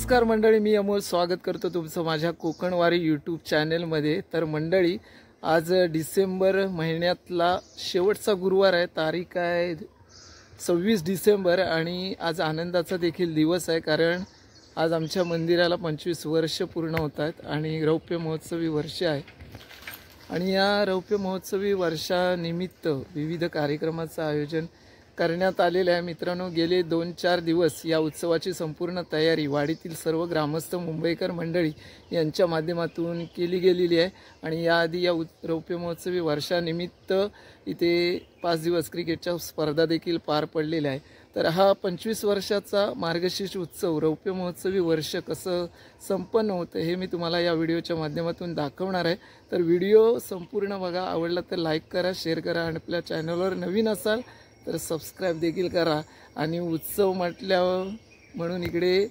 नमस्कार मंडळी, मी अमोल स्वागत करतो तुमचं माझ्या कोकणवारी यूट्यूब चॅनलमध्ये। तर मंडळी, आज डिसेंबर महिन्यातला शेवटचा गुरुवार आहे। तारीख आहे 26 डिसेंबर आणि आज आनंदाचा देखील दिवस आहे, कारण आज आमच्या मंदिराला 25 वर्ष पूर्ण होत आहेत आणि रौप्य महोत्सवी वर्ष आहे। आणि या रौप्य महोत्सवी वर्षानिमित्त विविध कार्यक्रमाचं आयोजन करण्यात आलेले आहे। मित्रांनो, गेले 2-4 दिवस या उत्सवाची संपूर्ण तयारी वाडीतील सर्व ग्रामस्थ मुंबईकर मंडळी यांच्या माध्यमातून केली गेलेली आहे। आणि याआधी या रौप्य महोत्सवी वर्षानिमित्त इथे 5 दिवस क्रिकेटच्या स्पर्धा देखील पार पडलेल्या आहे। तर हा 25 वर्षाचा मार्गशीर्ष उत्सव रौप्य महोत्सवी वर्ष कसं संपन्न होतं हे मी तुम्हाला या व्हिडिओच्या माध्यमातून दाखवणार आहे। तर व्हिडिओ संपूर्ण बघा, आवडला तर लाईक करा, शेअर करा आणि आपल्या चॅनलवर नवीन असाल तर सबस्क्राइब देखील करा। आणि उत्सव म्हटल्यावर म्हणून इकडे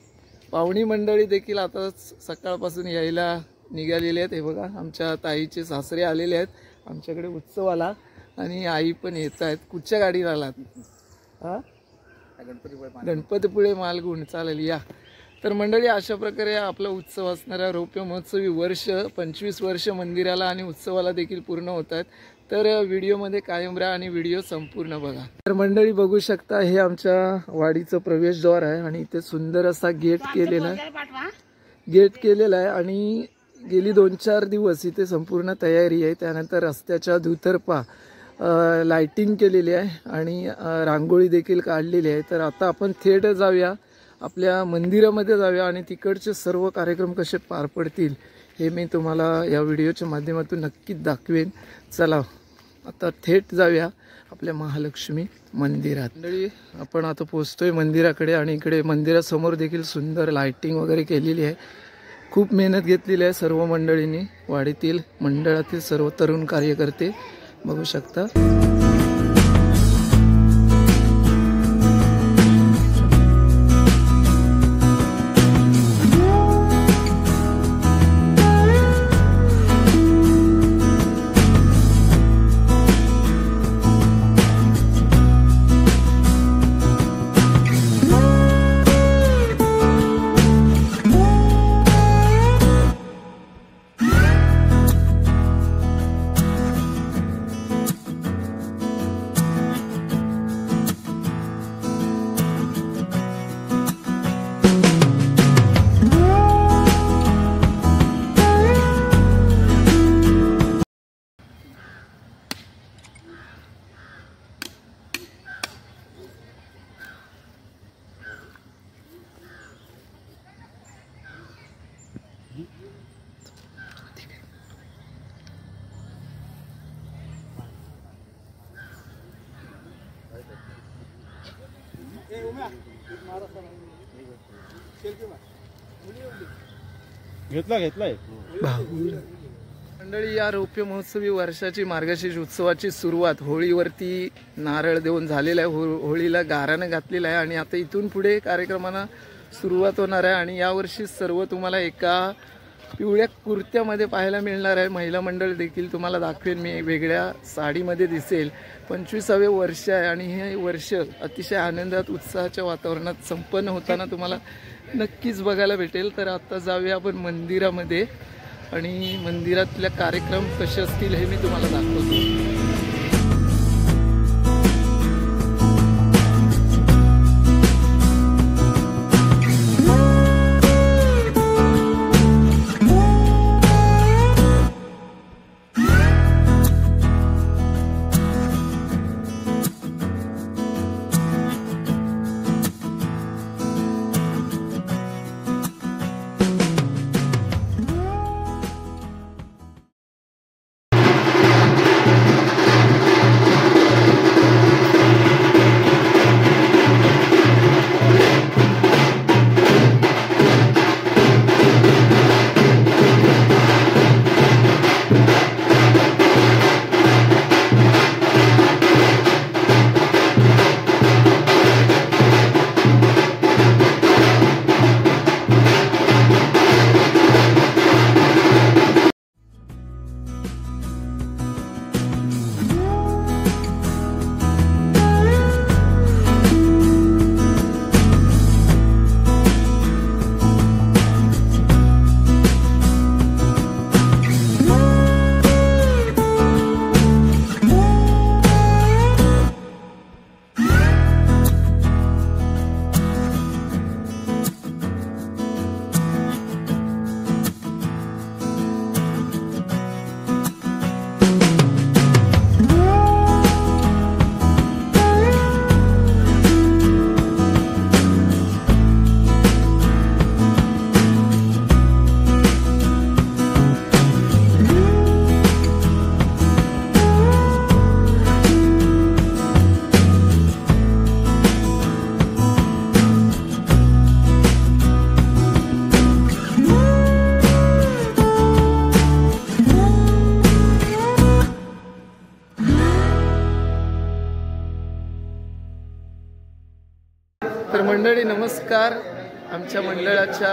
पाहुणी मंडळी देखील आता सकाळपासून यायला निघालेले आहेत। हे बघा, आमच्या ताईचे सासरे आलेले आहेत आमच्याकडे उत्सवाला आणि आई पण येत आहेत। कुठच्या गाडीला आलात? हां, गणपतीपुळे मालगुण। चालेल, या। तर मंडळी, अशा प्रकारे आपला उत्सव असणारा रौप्य महोत्सवी वर्ष 25 वर्ष मंदिराला आणि उत्सवाला देखील पूर्ण होत आहेत। तर व्हिडिओमध्ये कायम राहा आणि व्हिडिओ संपूर्ण बघा। तर मंडळी, बघू शकता हे आमच्या वाडीचं प्रवेशद्वार आहे आणि इथे सुंदर असा गेट केलेला आहे आणि गेली 2-4 दिवस इथे संपूर्ण तयारी आहे। त्यानंतर रस्त्याच्या दुतर्फा लाइटिंग केलेली आहे आणि रांगोळी देखील काढलेली आहे। तर आता आपण थेट जाऊया, आपल्या मंदिरामध्ये जाऊया आणि तिकडचे सर्व कार्यक्रम कसे पार पडतील हे मी तुम्हाला या व्हिडिओच्या माध्यमातून नक्कीच दाखवेन। चला आता थेट जाऊया आपल्या महालक्ष्मी मंदिरात। मंडळी, आपण आता पोहोचतोय मंदिराकडे आणि इकडे मंदिरासमोर देखील सुंदर लाइटिंग वगैरे केलेली आहे। खूप मेहनत घेतलेली आहे सर्व मंडळींनी, वाडीतील मंडळातील सर्व तरुण कार्यकर्ते बघू शकता। घेतलाय मंडळी, या रौप्य महोत्सवी वर्षाची मार्गशीर्ष उत्सवाची सुरुवात होळीवरती नारळ देऊन झालेला आहे। होळीला गारानं घातलेला आहे आणि आता इथून पुढे कार्यक्रमांना सुरुवात होणार आहे। आणि यावर्षी सर्व तुम्हाला एका पिवळ्या कुर्त्यामध्ये पाहायला मिळणार आहे। महिला मंडळ देखील तुम्हाला दाखवेन मी, वेगळ्या साडीमध्ये दिसेल। 25वे वर्ष आहे आणि हे वर्ष अतिशय आनंदात उत्साहाच्या वातावरणात संपन्न होताना तुम्हाला नक्कीच बघायला भेटेल। तर आता जाऊया आपण मंदिरामध्ये आणि मंदिरातले कार्यक्रम कसे असतील हे मी तुम्हाला दाखवतो। तर मंडळी नमस्कार. आमच्या मंडळाच्या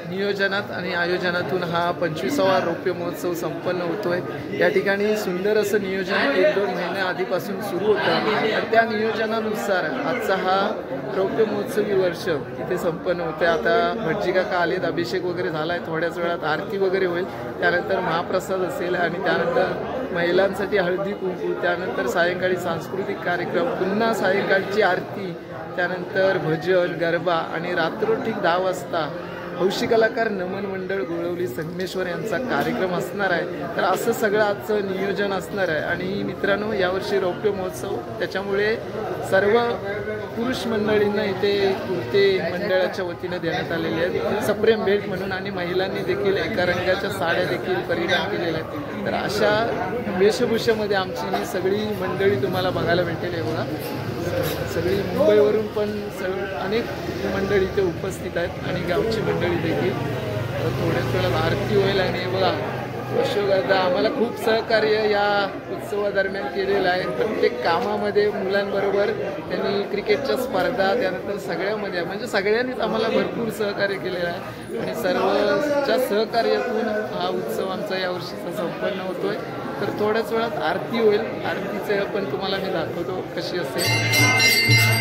नियोजनात आणि आयोजनातून हा 25वा रौप्य महोत्सव संपन्न होतोय. या ठिकाणी सुंदर असं नियोजन 1-2 महिन्या आधीपासून सुरू होतं आणि त्या नियोजनानुसार आजचा हा रौप्य महोत्सवी वर्ष इथे संपन्न होतोय. आता भटजी काका आलेत, अभिषेक वगैरे झालाय, थोड्याच वेळात आरती वगैरे होईल, त्यानंतर महाप्रसाद असेल आणि त्यानंतर महिलांसाठी हळदी कुंकू, त्यानंतर सायंकाळी सांस्कृतिक कार्यक्रम, पुन्हा सायंकाळची आरती, त्यानंतर भजन, गरबा आणि रात्रोठीक 10 वाजता हौशी कलाकार नमन मंडळ गोळवली संगमेश्वर यांचा कार्यक्रम असणार आहे. तर असं सगळं आजचं नियोजन असणार आहे. आणि मित्रांनो, यावर्षी रौप्य महोत्सव त्याच्यामुळे सर्व पुरुष मंडळींना इथे कुर्ते मंडळाच्या वतीनं देण्यात आलेले आहेत सप्रेम भेट म्हणून, आणि महिलांनी देखील एका रंगाच्या साड्या देखील परिधान केलेल्या आहेत. तर अशा वेशभूषेमध्ये आमची ही सगळी मंडळी तुम्हाला बघायला भेटेल. आहे बघा, सगळी मुंबईवरून पण अनेक मंडळी इथे उपस्थित आहेत आणि गावची मंडळी देखील. थोड्याच वेळात आरती होईल. आणि बघा, अशोकदा आम्हाला खूप सहकार्य या उत्सवादरम्यान केलेलं आहे. प्रत्येक कामामध्ये मुलांबरोबर त्यांनी क्रिकेटच्या स्पर्धा, त्यानंतर सगळ्यामध्ये म्हणजे सगळ्यांनीच आम्हाला भरपूर सहकार्य केलेलं आहे आणि सर्वच्या सहकार्यातून हा उत्सव आमचा यावर्षीचा संपन्न होतोय. तर थोड्याच वेळात आरती होईल. आरतीचे पण तुम्हाला मी दाखवतो कशी असेल.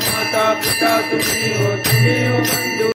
माता पिता तुम्ही हो, तुम्ही हो बंधू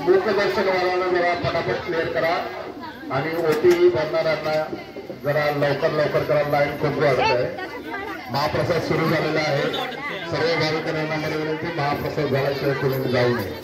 मुखदर्शनवाल्यांना जरा फटाफट क्लिअर करा आणि ओटी भरणाऱ्यांना जरा लवकर करा. लाईन खूप वाढत आहे. महाप्रसाद सुरू झालेला आहे. सर्व भाविकांना मला विनंती, महाप्रसाद झाल्याशिवाय कुणी जाऊ नये.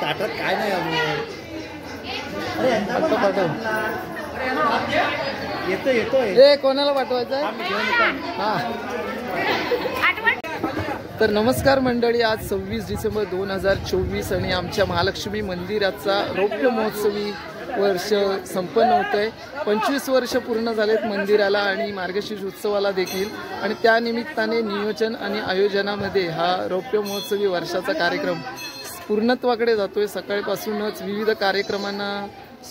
ताटात काय नाही येतो येतो हे कोणाला पाठवायचं हा. तर नमस्कार मंडळी, आज 26 डिसेंबर 2024 आणि आमच्या महालक्ष्मी मंदिराचा रौप्य महोत्सवी वर्ष संपन्न होत आहे. 25 वर्ष पूर्ण झालेत मंदिराला आणि मार्गशीर्ष उत्सवाला देखील, आणि त्यानिमित्ताने नियोजन आणि आयोजनामध्ये हा रौप्य महोत्सवी वर्षाचा कार्यक्रम पूर्णत्वाकडे जातोय. सकाळपासूनच विविध कार्यक्रमांना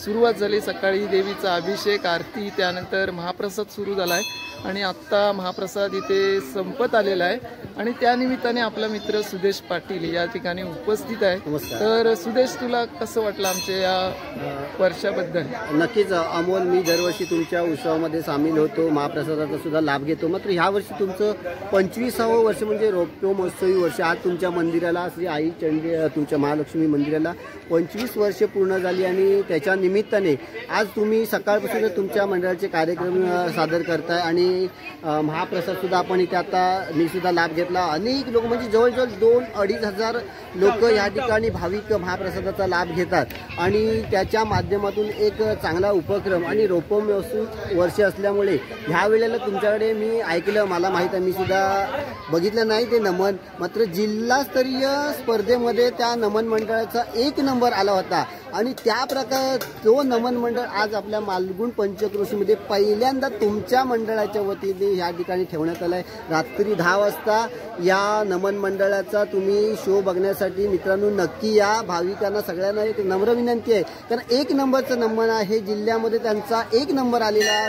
सुरुवात झाली. सकाळी देवीचा अभिषेक, आरती, त्यानंतर महाप्रसाद सुरू झाला आहे आणि आत्ता महाप्रसाद इथे संपत आलेला आहे. आणि त्यानिमित्ताने आपला मित्र सुदेश पाटील या ठिकाणी उपस्थित आहे. तर सुदेश, तुला कसं वाटलं आमच्या या वर्षाबद्दल? नक्कीच अमोल, मी दरवर्षी तुमच्या उत्सवामध्ये सामील होतो, महाप्रसादाचा सुद्धा लाभ घेतो. मात्र ह्या वर्षी तुमचं 25वं वर्ष म्हणजे रौप्य महोत्सवी वर्ष. आज तुमच्या मंदिराला, श्री आई चंडी तुमच्या महालक्ष्मी मंदिराला 25 वर्ष पूर्ण झाली आणि त्याच्या निमित्ताने आज तुम्ही सकाळपासून तुमच्या मंडळाचे कार्यक्रम सादर करताय आणि महाप्रसाद सुद्धा आपण इथे आता मी सुद्धा लाभ घेतला. अनेक लोक म्हणजे जवळजवळ 2-2.5 हजार लोक या ठिकाणी भाविक महाप्रसादाचा लाभ घेतात आणि त्याच्या माध्यमातून एक चांगला उपक्रम आणि रौप्य महोत्सवी वर्ष असल्यामुळे ह्या वेळेला तुमच्याकडे मी ऐकलं, मला माहीत आहे, मी सुद्धा बघितलं नाही ते नमन, मात्र जिल्हास्तरीय स्पर्धेमध्ये त्या नमन मंडळाचा 1 नंबर आला होता आणि त्या प्रकार तो नमन मंडळ आज आपल्या मालगुण पंचक्रोशीमध्ये पहिल्यांदा तुमच्या मंडळाच्या वतीने या ठिकाणी ठेवण्यात आला आहे. रात्री 10 वाजता या नमन मंडळाचा तुम्ही शो बघण्यासाठी मित्रांनो नक्की या. भाविकांना सगळ्यांना एक नम्र विनंती आहे, कारण 1 नंबरचं नमन आहे जिल्ह्यामध्ये, त्यांचा 1 नंबर आलेला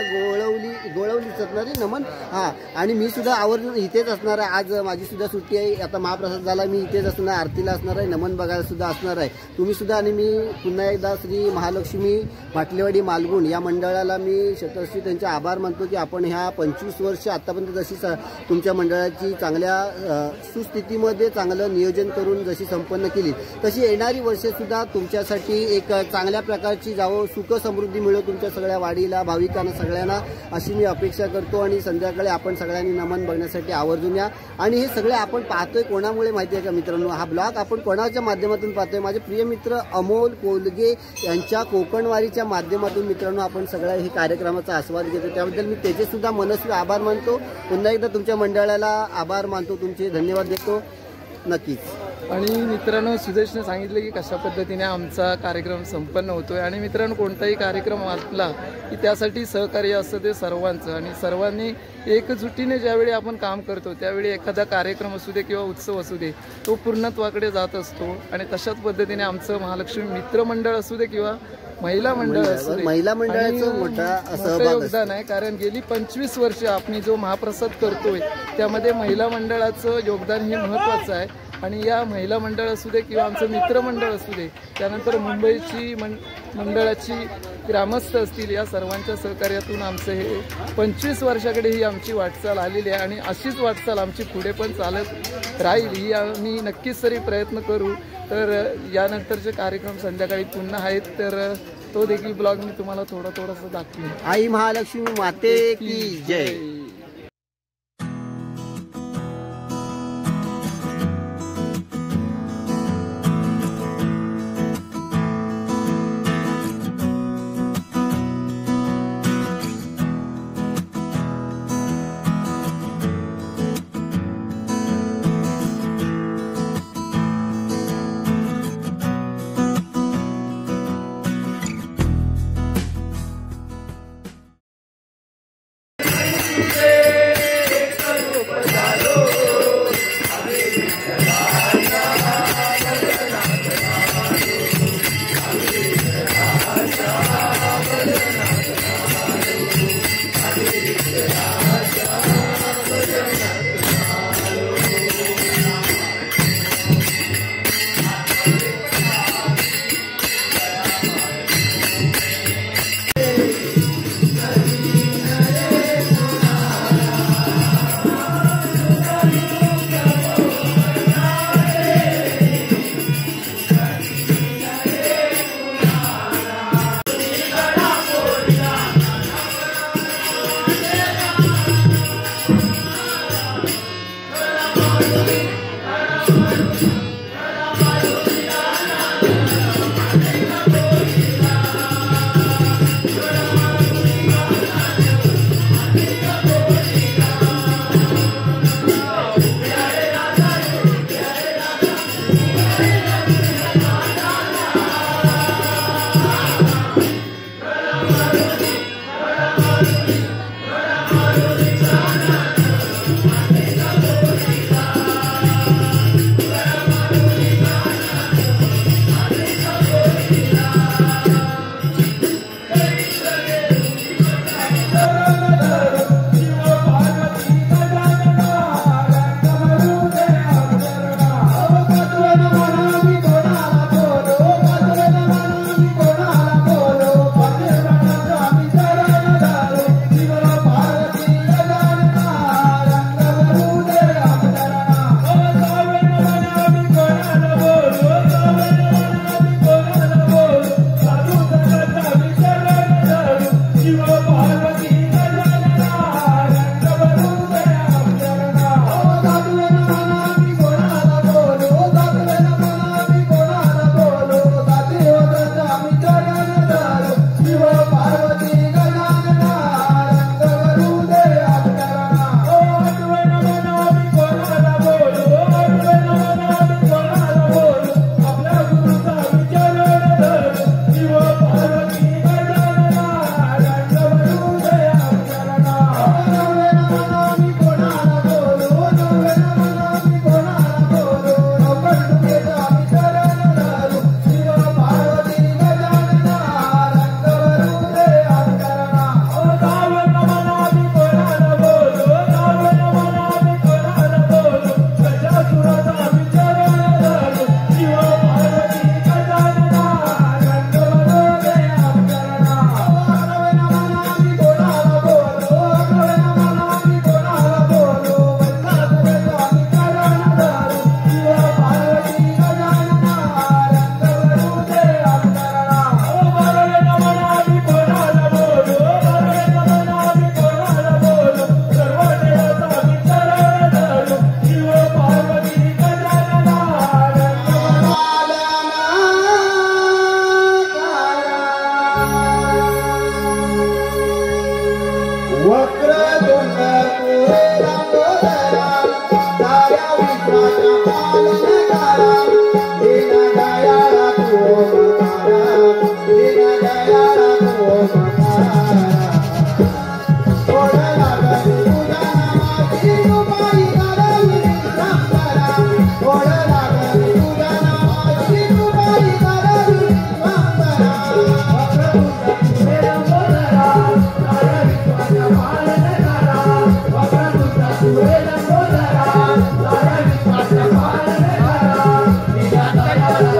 गोळवलीच असणारे नमन. हां, आणि मी सुद्धा आवर्जून इथेच असणार आज माझी सुद्धा सुट्टी आहे. आता महाप्रसाद झाला, मी इथेच असणार, आरतीला असणार आहे, नमन बघायला सुद्धा असणार आहे. तुम्ही सुद्धा आणि मी पुन्हा एकदा श्री महालक्ष्मी भाटलेवाडी मालगुण या मंडळाला मी शतश्री त्यांचे आभार मानतो की आपण ह्या 25 वर्ष आतापर्यंत जशी तुमच्या मंडळाची चांगल्या सुस्थितीमध्ये चांगलं नियोजन करून जशी संपन्न केली, तशी येणारी वर्षे सुद्धा तुमच्यासाठी एक चांगल्या प्रकारची जावं, सुख समृद्धी मिळो तुमच्या सगळ्या वाडीला, भाविकांना, सगळ्यांना, अशी मी अपेक्षा करतो. आणि संध्याकाळी आपण सगळ्यांनी नमन बघण्यासाठी आवर्जून या. आणि हे सगळे आपण पाहतोय कोणामुळे माहिती आहे का मित्रांनो? हा ब्लॉग आपण कोणाच्या माध्यमातून पाहतोय? माझे प्रिय मित्र अमोल कोलगे यांच्या कोकणवारीच्या माध्यमातून मित्रांनो आपण सगळ्या हे कार्यक्रमाचा आस्वाद घेतो. त्याबद्दल मी त्याचे सुद्धा मनस्वी आभार मानतो. पुन्हा एकदा तुमच्या मंडळाला आभार मानतो, तुमचे धन्यवाद देतो नक्कीच. आणि मित्रांनो, सुदेशने सांगितलं की कशा पद्धतीने आमचा कार्यक्रम संपन्न होतोय. आणि मित्रांनो, कोणताही कार्यक्रम असला की त्यासाठी सहकार्य असतं ते सर्वांचं, आणि सर्वांनी एकजुटीने ज्यावेळी आपण काम करतो त्यावेळी एखादा कार्यक्रम असू दे किंवा उत्सव असू दे, तो पूर्णत्वाकडे जात असतो. आणि तशाच पद्धतीने आमचं महालक्ष्मी मित्रमंडळ असू दे किंवा महिला मंडळ असू दे, महिला मंडळाचं मोठं योगदान आहे. कारण गेली 25 वर्ष आपण जो महाप्रसाद करतोय त्यामध्ये महिला मंडळाचं योगदान हे महत्त्वाचं आहे. आणि या महिला मंडळ असू दे किंवा आमचं मित्रमंडळ असू दे, त्यानंतर मुंबईची मंडळाची ग्रामस्थ असतील, या सर्वांच्या सहकार्यातून आमचं हे 25 वर्षाकडे ही आमची वाटचाल आलेली आहे. आणि अशीच वाटचाल आमची पुढे पण चालत राहील, ही आम्ही नक्कीच तरी प्रयत्न करू. तर यानंतरचे कार्यक्रम संध्याकाळी पुन्हा आहेत, तर तो देखील ब्लॉग मी तुम्हाला थोडासा दाखवेन. आई महालक्ष्मी माते की जय. Thank you.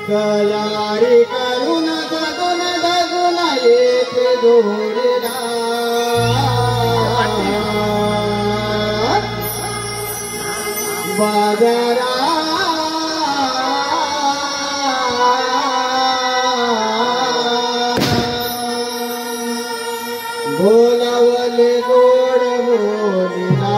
तयारी करून गगन गगन येते दोरीला बाजारा बोलावले गोड बोलीला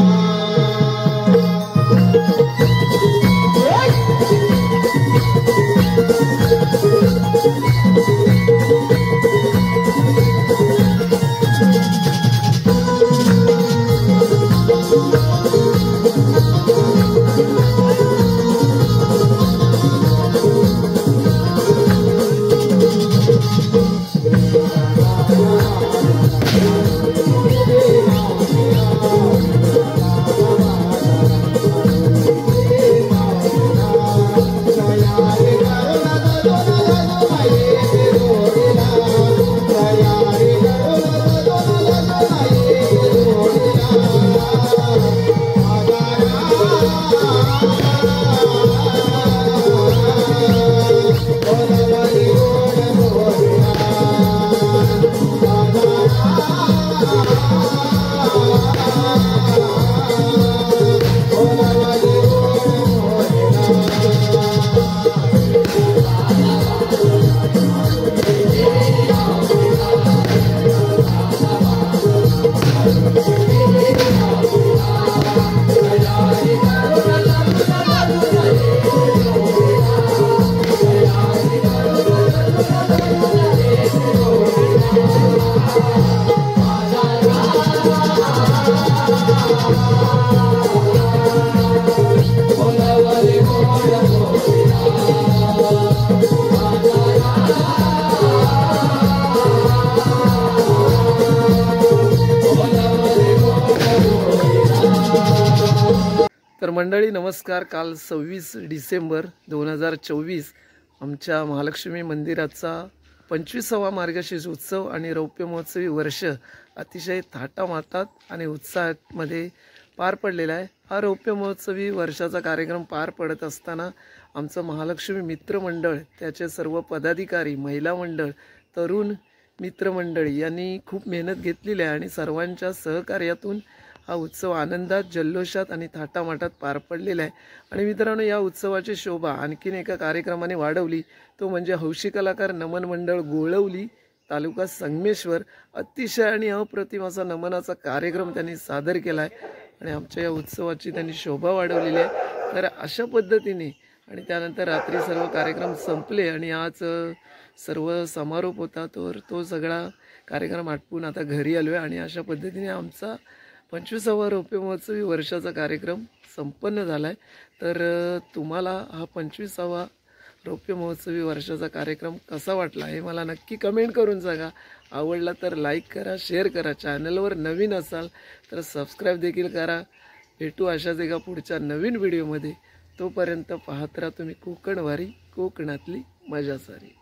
तर मंडळी नमस्कार. काल 26 डिसेंबर 2024 आमच्या महालक्ष्मी मंदिराचा 25वा मार्गशीर्ष उत्सव आणि रौप्य महोत्सवी वर्ष अतिशय थाटामाटात आणि उत्साहामध्ये पार पडलेला आहे. हा रौप्य महोत्सवी वर्षाचा कार्यक्रम पार पडत असताना आमचं महालक्ष्मी मित्रमंडळ, त्याचे सर्व पदाधिकारी, महिला मंडळ, तरुण मित्रमंडळी यांनी खूप मेहनत घेतलेली आहे आणि सर्वांच्या सहकार्यातून हा उत्सव आनंदात, जल्लोषात आणि थाटामाटात पार पडलेला आहे. आणि मित्रांनो, या उत्सवाची शोभा आणखीन एका कार्यक्रमाने वाढवली, तो म्हणजे हौशी कलाकार नमन मंडळ गोळवली, तालुका संगमेश्वर. अतिशय आणि अप्रतिम असा नमनाचा कार्यक्रम त्यांनी सादर केला आहे आणि आमच्या या उत्सवाची त्यांनी शोभा वाढवलेली आहे. तर अशा पद्धतीने आणि त्यानंतर रात्री सर्व कार्यक्रम संपले आणि आज सर्व समारोप होता. तो सगळा कार्यक्रम आटपून आता घरी आलो आहे आणि अशा पद्धतीने आमचा 25वा रौप्य महोत्सवी वर्षाचा कार्यक्रम संपन्न झाला आहे. तर तुम्हाला हा 25वा रौप्य महोत्सवी वर्षाचा कार्यक्रम कसा वाटला हे मला नक्की कमेंट करून सांगा. आवडला तर लाईक करा, शेअर करा. चॅनलवर नवीन असाल तर सबस्क्राईब देखील करा. भेटू अशाच एका पुढच्या नवीन व्हिडिओमध्ये. तोपर्यंत पाहत राहा तुम्ही कोकणवारी, कोकणातली मजा सारी.